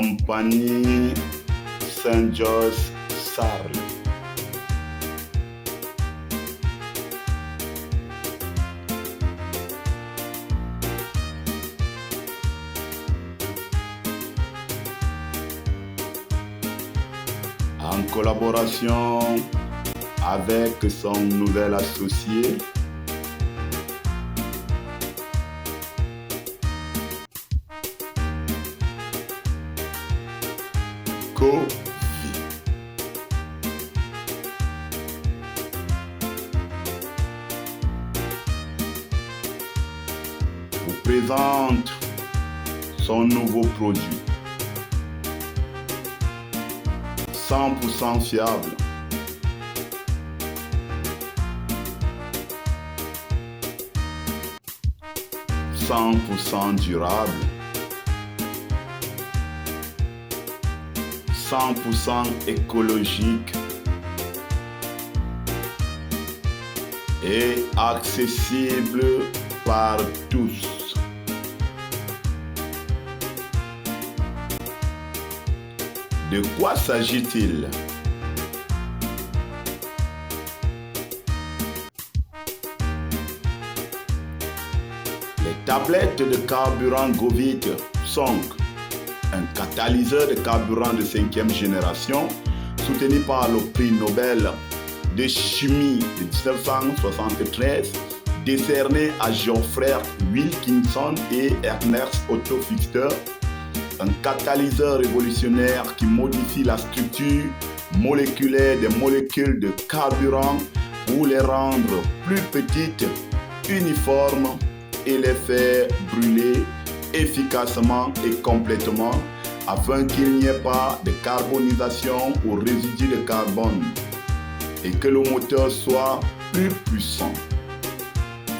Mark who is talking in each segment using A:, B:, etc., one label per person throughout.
A: Compagnie Saint-Georges Sarl. En collaboration avec son nouvel associé, Covid. Vous présente son nouveau produit. 100% fiable. « 100% durable, 100% écologique et accessible par tous. De quoi s'agit-il? Les tablettes de carburant Govit sont un catalyseur de carburant de 5e génération soutenu par le prix Nobel de chimie de 1973 décerné à Geoffrey Wilkinson et Ernest Otto Pfister. Un catalyseur révolutionnaire qui modifie la structure moléculaire des molécules de carburant pour les rendre plus petites, uniformes et les faire brûler efficacement et complètement afin qu'il n'y ait pas de carbonisation ou résidus de carbone et que le moteur soit plus puissant.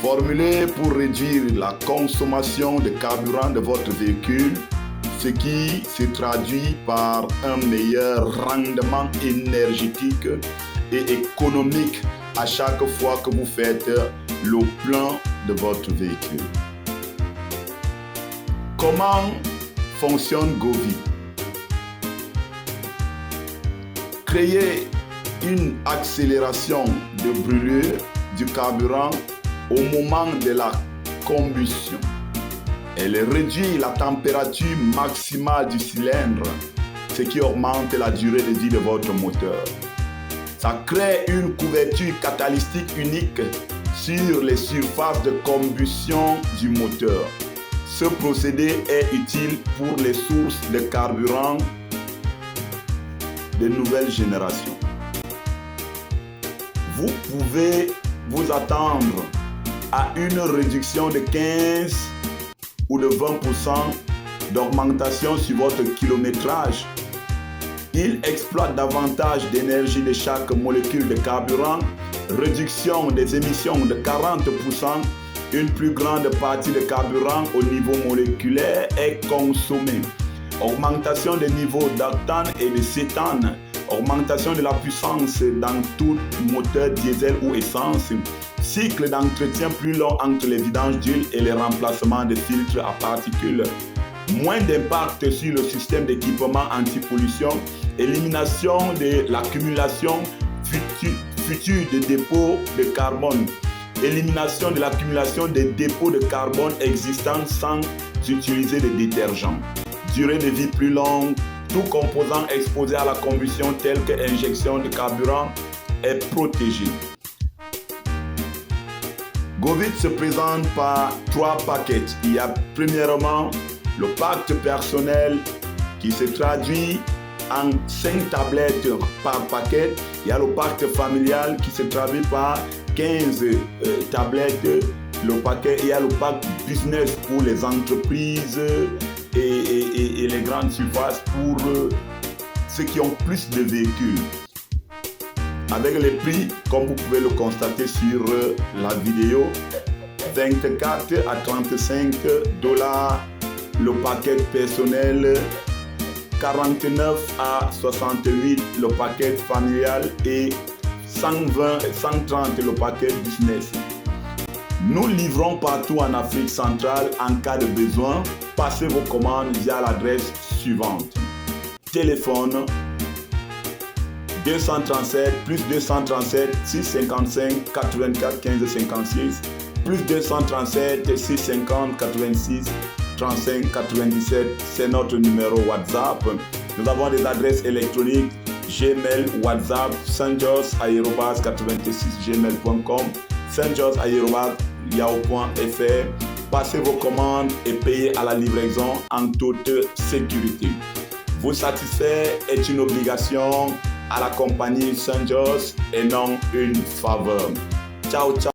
A: Formulé pour réduire la consommation de carburant de votre véhicule, ce qui se traduit par un meilleur rendement énergétique et économique à chaque fois que vous faites le plein de votre véhicule. Comment fonctionne Govit? Créer une accélération de brûlure du carburant au moment de la combustion. Elle réduit la température maximale du cylindre, ce qui augmente la durée de vie de votre moteur. Ça crée une couverture catalytique unique sur les surfaces de combustion du moteur. Ce procédé est utile pour les sources de carburant de nouvelle génération. Vous pouvez vous attendre à une réduction de 15 ou de 20% d'augmentation sur votre kilométrage. Il exploite davantage d'énergie de chaque molécule de carburant, réduction des émissions de 40%, une plus grande partie de carburant au niveau moléculaire est consommée. Augmentation des niveaux d'octane et de cétane, augmentation de la puissance dans tout moteur diesel ou essence, cycle d'entretien plus long entre les vidanges d'huile et les remplacements de filtres à particules, moins d'impact sur le système d'équipement anti-pollution, élimination de l'accumulation future des dépôts de carbone, élimination de l'accumulation des dépôts de carbone existants sans utiliser de détergents, durée de vie plus longue, tout composant exposé à la combustion tel que injection de carburant est protégé. Govit se présente par 3 paquets. Il y a premièrement le pack personnel qui se traduit en 5 tablettes par paquet. Il y a le pack familial qui se traduit par 15 tablettes le paquet. Il y a le pack business pour les entreprises et les grandes surfaces pour ceux qui ont plus de véhicules. Avec les prix, comme vous pouvez le constater sur la vidéo, 24 à 35 $, le paquet personnel, 49 à 68 le paquet familial et 120 et 130 le paquet business. Nous livrons partout en Afrique centrale en cas de besoin. Passez vos commandes via l'adresse suivante. téléphone 237 plus 237 655 84 15 56 plus 237 650 86 35 97. C'est notre numéro WhatsApp. Nous avons des adresses électroniques Gmail, WhatsApp, saintjos@86gmail.com, saintjos@yahoo.fr. Passez vos commandes et payez à la livraison en toute sécurité. Vous satisfaire est une obligation à la compagnie Saint-Jos et non une faveur. Ciao, ciao.